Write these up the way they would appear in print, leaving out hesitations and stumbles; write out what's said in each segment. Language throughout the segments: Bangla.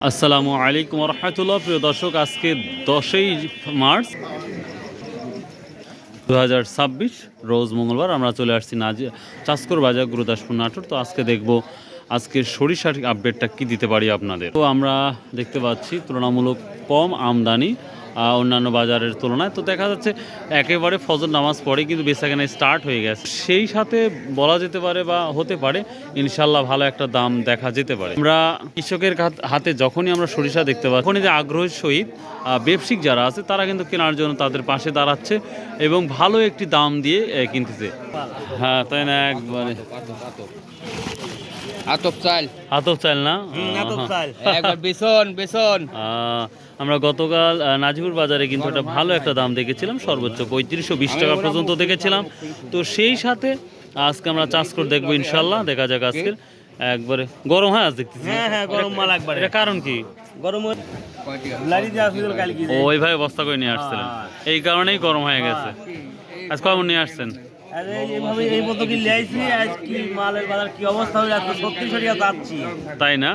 আসসালামু আলাইকুম রহমতুল্লাহ। প্রিয় দর্শক, আজকে 10ই মার্চ 2026 রোজ মঙ্গলবার আমরা চলে আসছি চাষকর বাজার গুরুদাসপুর নাটোর। তো আজকে দেখব আজকের সরিষার আপডেটটা কি দিতে পারি আপনাদের। তো আমরা দেখতে পাচ্ছি তুলনামূলক কম আমদানি অন্যান্য বাজারের তুলনায়। তো দেখা যাচ্ছে একেবারে ফজর নামাজ পড়ে কিন্তু বেচাকেনা স্টার্ট হয়ে গেছে, সেই সাথে বলা যেতে পারে বা হতে পারে ইনশাল্লাহ ভালো একটা দাম দেখা যেতে পারে। আমরা কৃষকের হাতে যখনই আমরা সরিষা দেখতে পাচ্ছি, তখনই যে আগ্রহের সহিত ব্যবসায়িক যারা আছে তারা কিন্তু কেনার জন্য তাদের পাশে দাঁড়াচ্ছে এবং ভালো একটি দাম দিয়ে কিনতেছে। হ্যাঁ, তাই না? একবারে আতপ চাল না একবার বেসন আমরা গতকাল নাজিপুর বাজারে কিন্তু একটা ভালো একটা দাম দেখেছিলাম, সর্বোচ্চ 3520 টাকা পর্যন্ত দেখেছিলাম। তো সেই সাথে আজকে আমরা চাষ করে দেখবো ইনশাল্লাহ। দেখা যাক আজকের একবারে গরম। হ্যাঁ, দেখতেছি গরম মাল একবারে। এটা কারণ কি? গরম ওইভাবে বস্তা করে নিয়ে আসছিলেন, এই কারণেই গরম হয়ে গেছে। আজ কখন নিয়ে আসছেন? তাই না?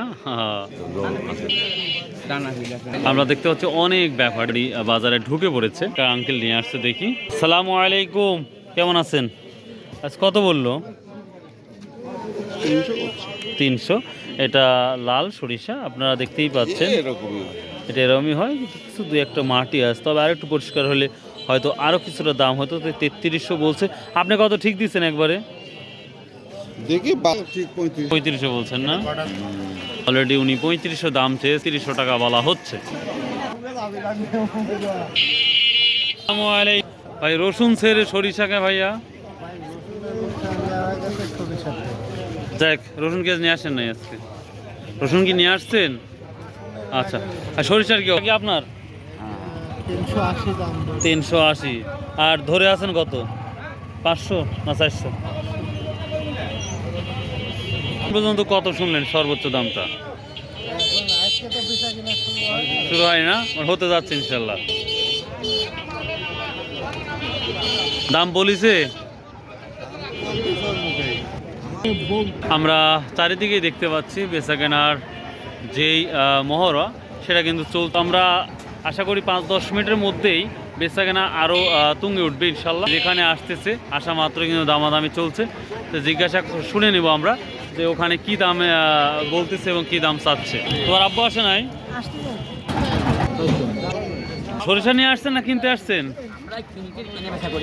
আমরা দেখতে পাচ্ছি অনেক ব্যাপারী বাজারে ঢুকে পড়েছে। আঙ্কেল নিয়ে আসছে, দেখি। সালামু আলাইকুম, কেমন আছেন? আজ কত বললো? 300। এটা লাল সরিষা, আপনারা দেখতেই পাচ্ছেন। এটা এরকমই হয়, কিছু দুই একটা মাটি আছে, তবে আর একটু পরিষ্কার হলে হয়তো আরও কিছুটা দাম হতো। 3300 বলছে। আপনি কত ঠিক দিচ্ছেন? একবারে দেখি 3500 বলছেন না? অলরেডি উনি 3500 দাম চেয়ে 300 টাকা বলা হচ্ছে। ভাই রসুন ছেড়ে সরিষাকে ভাইয়া যাক, রসুন কি নিয়ে আসেন নাই আজকে? রসুন কি নিয়ে আসছেন? আচ্ছা, আর সরিষার কি আপনার? 380। আর ধরে আছেন কত? 500 না 400 পর্যন্ত? কত শুনলেন সর্বোচ্চ দামটা? শুরু হয় না, হতে যাচ্ছে ইনশাল্লাহ। দাম বলিছে। আমরা চারিদিকেই দেখতে পাচ্ছি বেচা কেনার যেই মহড়া সেটা কিন্তু চলতো। আমরা আশা করি 5-10 মিনিটের মধ্যেই বেচা কেনা আরও তুঙ্গে উঠবে ইনশাল্লাহ। যেখানে আসতেছে আসা মাত্র কিন্তু দামাদামি চলছে। তো জিজ্ঞাসা শুনে নেব আমরা যে ওখানে কি দামে বলতেছে এবং কি দাম চাচ্ছে। তোমার আব্বু আসে নাই? সরিষা নিয়ে আসছেন না কিনতে আসছেন?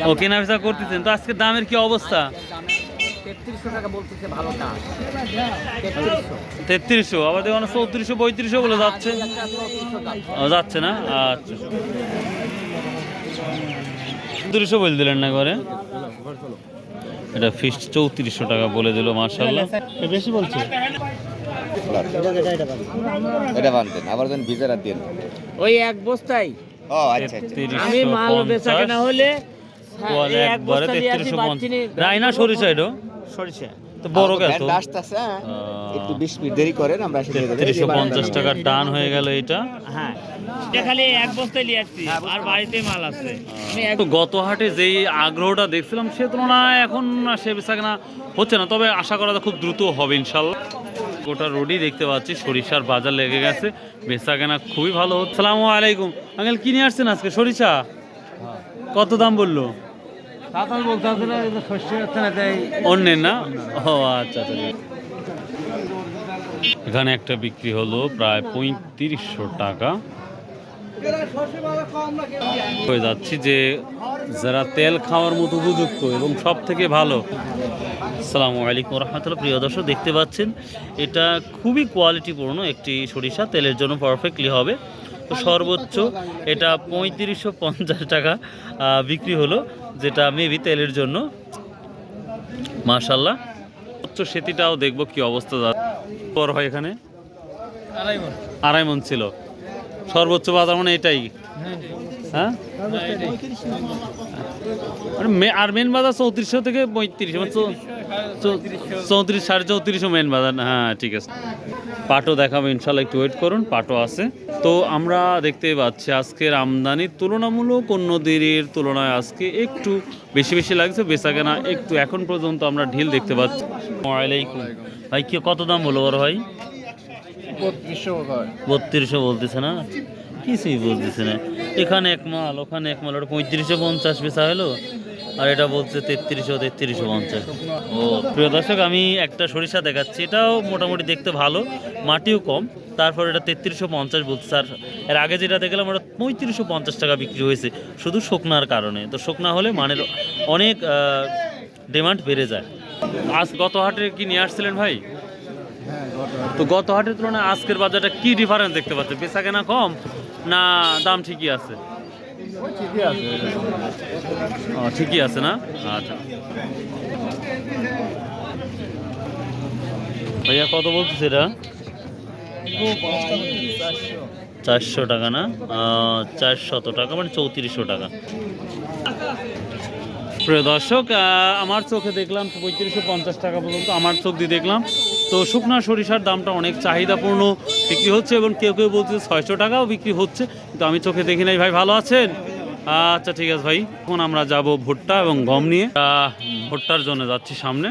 ও, কেনা বেচা করতেছেন। তো আজকে দামের কি অবস্থা? 3300, আবার দেখুন 3400 3500 বলে যাচ্ছে। যাচ্ছে না? আচ্ছা, 3400 বলে দিলেন না করে। এটা ফিক্সড 3400 টাকা বলে দিল। মাশাআল্লাহ, বেশি বলছে। এটা বানতেন আবার দেন ভিজারা দেন ওই এক বস্তায়। ও আচ্ছা, আমি মাল বেচা কেনা হলে একবারে 3350 রাইনা সরিষা। এটা সরিষা তো বড় গেল তো আসতেছে, একটু 20 মিনিট দেরি করেন, আমরা এসে দিয়ে দেব। 3350 টাকার টান হয়ে গেল এটা। হ্যাঁ, এটা খালি এক বস্তায় নিয়ে আসছি, আর বাড়িতে মাল আছে। তো গত হাটে যেই আগ্রহটা দেখছিলাম সে তুলনায় এখন সে বেচা কেনা হচ্ছে না, তবে আশা করা খুব দ্রুত হবে ইনশাল্লাহ। গোটা রোডই দেখতে পাচ্ছি সরিষার বাজার লেগে গেছে, বেচা কেনা খুবই ভালো হচ্ছে। আসসালামু আলাইকুম আঙ্কেল, কি নিয়ে আসছেন আজকে সরিষা? কত দাম বললো? অন্যের না? ও আচ্ছা আচ্ছা। এখানে একটা বিক্রি হলো প্রায় 3500 টাকা। হয়ে যাচ্ছি যে যারা তেল খাওয়ার মতো উপযুক্ত এবং সব থেকে ভালো। আসসালামু আলাইকুম রহমতুল্লাহ। প্রিয় দর্শক, দেখতে পাচ্ছেন এটা খুবই কোয়ালিটিপূর্ণ একটি সরিষা, তেলের জন্য পারফেক্টলি হবে। তো সর্বোচ্চ এটা 3550 টাকা বিক্রি হলো, যেটা মেবি তেলের জন্য। মাশাআল্লাহ, উচ্চ সেতিটাও দেখবো কি অবস্থা বড় হয়। এখানে 2.5 মণ ছিল সর্বোচ্চ বাজার, মানে এটাই। হ্যাঁ, আর মেন বাজার 3400 থেকে 3500, 34 3450 মেন বাজার। হ্যাঁ, ঠিক আছে। পাটও দেখাবো ইনশাল্লাহ, একটু ওয়েট করুন, পাটও আছে। তো আমরা দেখতে পাচ্ছি আজকের আমদানি তুলনামূলক অন্য দিনের তুলনায় আজকে একটু বেশি বেশি লাগছে। বেচা কেনা একটু এখন পর্যন্ত আমরা ঢিল দেখতে পাচ্ছি। ওয়ালাইকুম ভাই, কি কত দাম বলো বড় ভাই? 3200 বলতেছে না, কিছুই বলতেছে না। এখানে এক মাল, ওখানে এক মাল, ওটা 3550 বেচা হলো, আর এটা বলছে 3350। ও প্রিয় দর্শক, আমি একটা সরিষা দেখাচ্ছি, এটাও মোটামুটি দেখতে ভালো, মাটিও কম, তারপর এটা 3350 বলছে। আর এর আগে যেটা দেখলাম ওটা 3550 টাকা বিক্রি হয়েছে, শুধু শুকনার কারণে। তো শুকনা হলে মানের অনেক ডিমান্ড বেড়ে যায়। আজ গত হাটে কি নিয়ে আসছিলেন ভাই? তো গত হাটের তুলনায় আজকের বাজারটা কি ডিফারেন্স দেখতে পাচ্ছেন? বেচা কেনা কম না দাম ঠিকই আছে? ও ঠিকই আছে না? আচ্ছা ভাইয়া কত বলতেছে এটা? 400 টাকা না, 400 টাকা মানে 3400 টাকা। প্রিয় দর্শক, আমার চোখে দেখলাম 3550 টাকা পর্যন্ত, আমার চোখ দিয়ে দেখলাম। তো শুকনা সরিষার দামটা অনেক চাহিদাপূর্ণ বিক্রি হচ্ছে, এবং কেউ কেউ বলছে 600 টাকাও বিক্রি হচ্ছে, কিন্তু আমি চোখে দেখি নাই। ভাই ভালো আছেন? আচ্ছা ঠিক আছে ভাই। এখন আমরা যাব ভুট্টা এবং গম নিয়ে, ভুট্টার জন্য যাচ্ছি সামনে।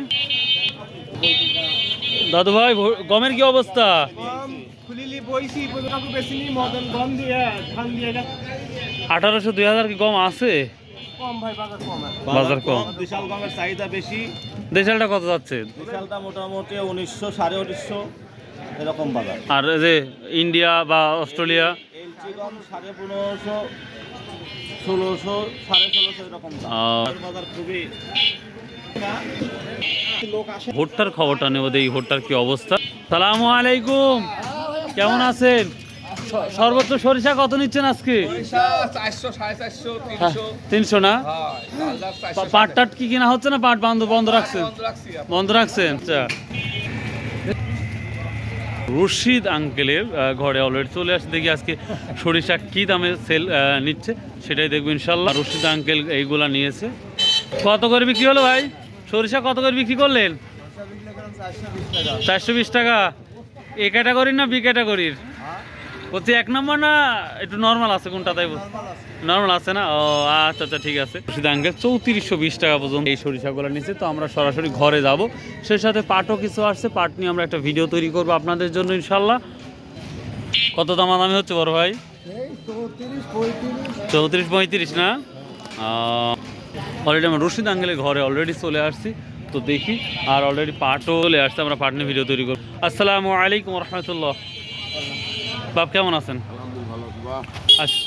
দাদু ভাই, গমের কি অবস্থা? 1800 2000 কি গম আছে? বাজার কম, বিশাল গমের চাহিদা বেশি। দেশালটা কত যাচ্ছে? বিশালটা মোটামুটি 1900 1950 এরকম বাজার। আর এই যে ইন্ডিয়া বা অস্ট্রেলিয়া এলচি গম 1550 1600 1650 এরকম বাজার খুবই। ভুট্টার খবরটা নেব, দেখি ভুট্টার কি অবস্থা। সালামু আলাইকুম, কেমন আছেন? সর্বোচ্চ সরিষা কত নিচ্ছেন আজকে? 400 450 300 না? পাট টাট কি কেনা হচ্ছে না? পাট বন্ধ রাখছেন? বন্ধ রাখছেন। আচ্ছা, রশিদ আঙ্কেলের ঘরে অলরেডি চলে আসছে। দেখি আজকে সরিষা কি দামে সেল নিচ্ছে, সেটাই দেখবো ইনশাল্লাহ। রশিদ আঙ্কেল এইগুলা নিয়েছে। কত করে বিক্রি হলো ভাই? সরিষা কত করে বিক্রি করলেন? 420 টাকা। এ ক্যাটাগরির না বি ক্যাটাগরির? বলছি 1 নম্বর না একটু নর্মাল আছে, কোনটা? তাই নর্মাল আছে না? ও আচ্ছা আচ্ছা ঠিক আছে। রশিদ আঙ্কেল 3420 টাকা পর্যন্ত এই সরিষাগুলো নিচ্ছে। তো আমরা সরাসরি ঘরে যাব, সেই সাথে পাটও কিছু আসছে, পাট নিয়ে আমরা একটা ভিডিও তৈরি করবো আপনাদের জন্য ইনশাল্লাহ। কত দামাদামি হচ্ছে বড় ভাই? 34 35 না? অলরেডি আমরা রশিদ আঙ্কেলের ঘরে অলরেডি চলে আসছি। তো দেখি, আর অলরেডি পাটও চলে আসছে, আমরা পাট নিয়ে ভিডিও তৈরি করবো। আসসালামু আলাইকুম রহমতুল্লাহ। বাপ কেমন আছেন? আচ্ছা,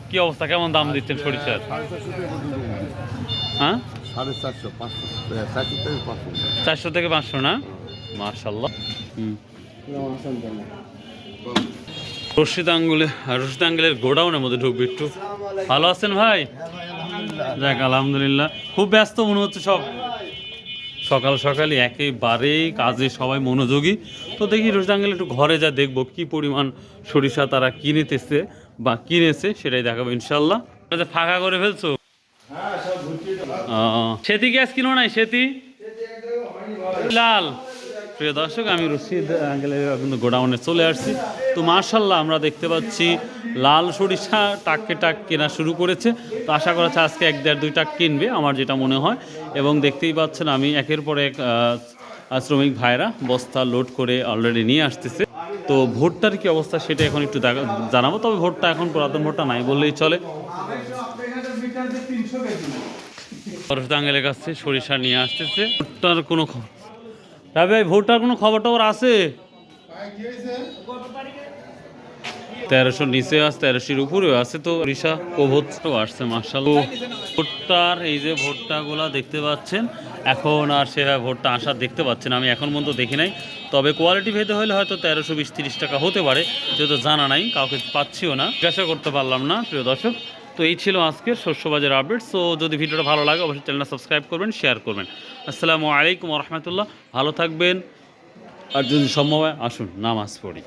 কি অবস্থা, কেমন দাম দিচ্ছেন সরিষার? হ্যাঁ 400 থেকে 500 না? মাশাআল্লাহ। রশিদ আঙ্কেলের গোডাউনের মধ্যে ঢুকবি একটু। ভালো আছেন ভাই? যাক আলহামদুলিল্লাহ। খুব ব্যস্ত মনে হচ্ছে সব, সকাল সকালে একেবারেই কাজে সবাই মনোযোগী। তো দেখি রশিদ আঙ্কেল একটু ঘরে যা দেখবো কি পরিমাণ সরিষা তারা কিনেছে বা কিনেছে, সেটাই দেখাবো ইনশাল্লাহ। ফাঁকা করে ফেলছো? সেতি গ্যাস কিনো নাই? সেতি লাল। প্রিয় দর্শক, আমি রশিদ আঙ্কেলের গোডাউনে চলে আসছি। তো মাশাল্লাহ আমরা দেখতে পাচ্ছি লাল সরিষা টাককে টাক কেনা শুরু করেছে। তো আশা করা যাচ্ছে আজকে 1-2 টাক কিনবে আমার যেটা মনে হয়। এবং দেখতেই পাচ্ছেন আমি একের পর এক শ্রমিক ভাইরা বস্তা লোড করে অলরেডি নিয়ে আসতেছে। তো ভুট্টার কি অবস্থা সেটা এখন একটু জানাবো। তবে ভুট্টা এখন পুরাতন ভুট্টা নাই বললেই চলে। রশিদ আঙ্কেলের কাছে সরিষা নিয়ে আসতেছে। ভুট্টার কোনো খবর ভাই, ভুট্টার কোনো খবর টবর আছে? 1300 নিচে আছে, 1300 উপরেও আছে। তো সরিষা কোভোচ্ছও আসছে মাশাআল্লাহ। ভুট্টার এই যে ভুট্টাগুলা দেখতে পাচ্ছেন, এখন আর সেভাবে ভুট্টা আসার দেখতে পাচ্ছেন, আমি এখন পর্যন্ত দেখি নাই। তবে কোয়ালিটি ভেদে হলে হয়তো 1320-30 টাকা হতে পারে, যেহেতু জানা নাই, কাউকে পাচ্ছিও না, জিজ্ঞাসা করতে পারলাম না। প্রিয় দর্শক, তো এই ছিল আজকের শস্য বাজার আপডেট। সো যদি ভিডিওটা ভালো লাগে অবশ্যই চ্যানেলটা সাবস্ক্রাইব করবেন, শেয়ার করবেন। আসসালামু আলাইকুম রহমতুল্লাহ। ভালো থাকবেন, আর যদি সম্ভব হয় আসুন নামাজ পড়ি।